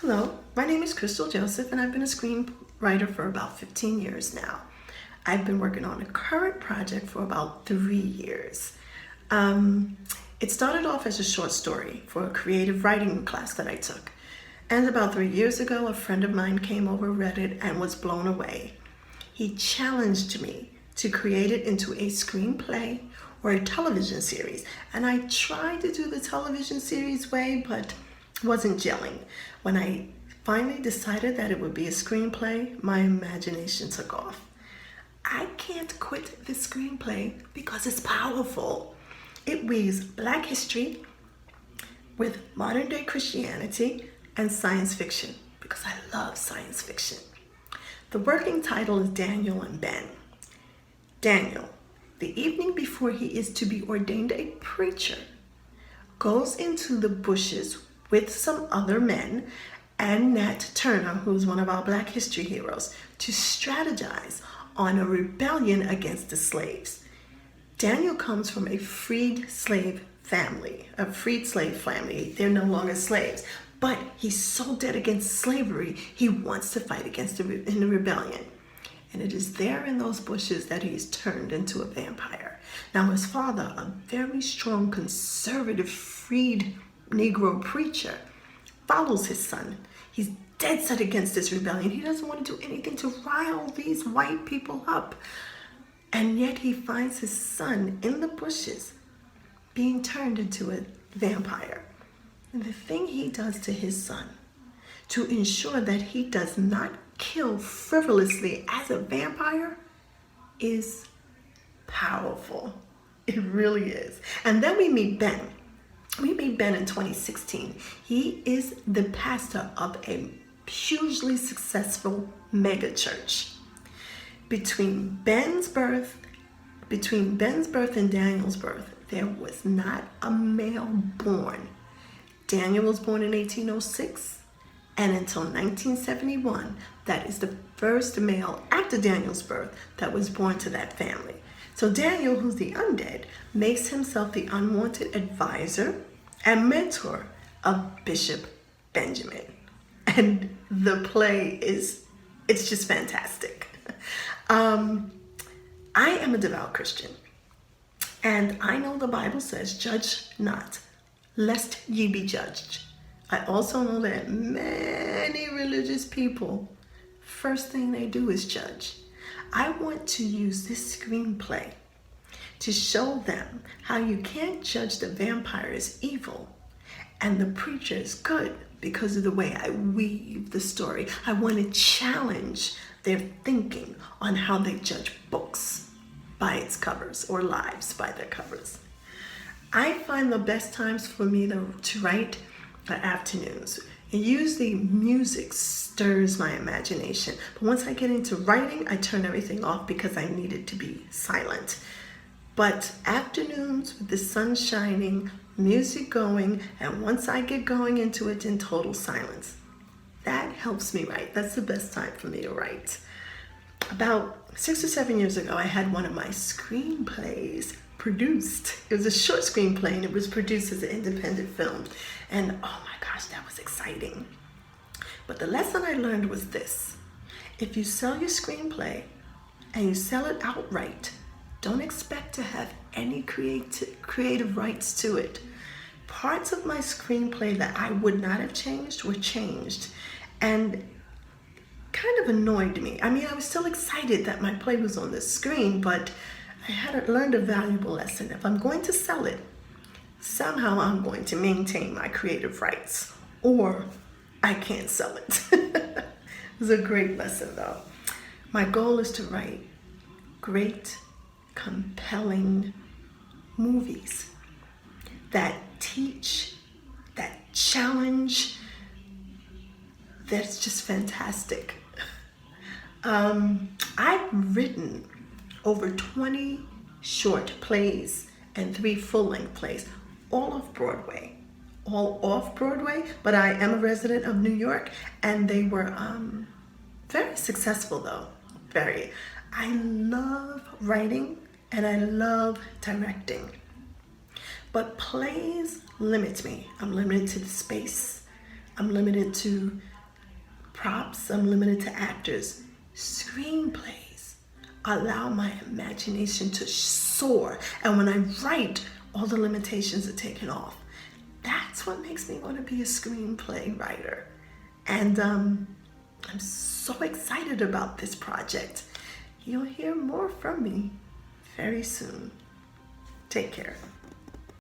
Hello, my name is Crystal Joseph, and I've been a screenwriter for about 15 years now. I've been working on a current project for about 3 years. It started off as a short story for a creative writing class that I took. And about 3 years ago, a friend of mine came over, read it, and was blown away. He challenged me to create it into a screenplay or a television series. And I tried to do the television series way, but wasn't gelling. When I finally decided that it would be a screenplay, my imagination took off. I can't quit the screenplay because it's powerful. It weaves Black history with modern day Christianity and science fiction because I love science fiction. The working title is Daniel and Ben. Daniel, the evening before he is to be ordained a preacher, goes into the bushes with some other men and Nat Turner, who's one of our Black history heroes, to strategize on a rebellion against the slaves. Daniel comes from a freed slave family. They're no longer slaves, but he's so dead against slavery, he wants to fight against the rebellion. And it is there in those bushes that he's turned into a vampire. Now his father, a very strong conservative freed Negro preacher, follows his son. He's dead set against this rebellion. He doesn't want to do anything to rile these white people up. And yet he finds his son in the bushes being turned into a vampire. And the thing he does to his son to ensure that he does not kill frivolously as a vampire is powerful. It really is. And then we meet Ben. We meet Ben in 2016. He is the pastor of a hugely successful mega church. Between Ben's birth and Daniel's birth, there was not a male born. Daniel was born in 1806, and until 1971, that is the first male after Daniel's birth that was born to that family. So Daniel, who's the undead, makes himself the unwanted advisor and mentor of Bishop Benjamin. And the play it's just fantastic. I am a devout Christian, and I know the Bible says, judge not, lest ye be judged. I also know that many religious people, first thing they do is judge. I want to use this screenplay to show them how you can't judge the vampire as evil and the preacher is good because of the way I weave the story. I want to challenge their thinking on how they judge books by its covers or lives by their covers. I find the best times for me to write are afternoons. And usually music stirs my imagination. But once I get into writing, I turn everything off because I need it to be silent. But afternoons with the sun shining, music going, and once I get going into it in total silence, that helps me write. That's the best time for me to write. About 6 or 7 years ago, I had one of my screenplays produced. It was a short screenplay and it was produced as an independent film. And oh my gosh, that was exciting. But the lesson I learned was this: if you sell your screenplay and you sell it outright, don't expect to have any creative rights to it. Parts of my screenplay that I would not have changed were changed, and kind of annoyed me. I mean, I was still excited that my play was on the screen, but I had learned a valuable lesson. If I'm going to sell it, somehow I'm going to maintain my creative rights, or I can't sell it. It was a great lesson, though. My goal is to write great, compelling movies that teach, that challenge, that's just fantastic. I've written over 20 short plays and 3 full-length plays, all off Broadway, but I am a resident of New York, and they were very successful though, very. I love writing and I love directing, but plays limit me. I'm limited to the space. I'm limited to props, some limited to actors. Screenplays allow my imagination to soar, and when I write, all the limitations are taken off. That's what makes me want to be a screenplay writer. And I'm so excited about this project. You'll hear more from me very soon. Take care.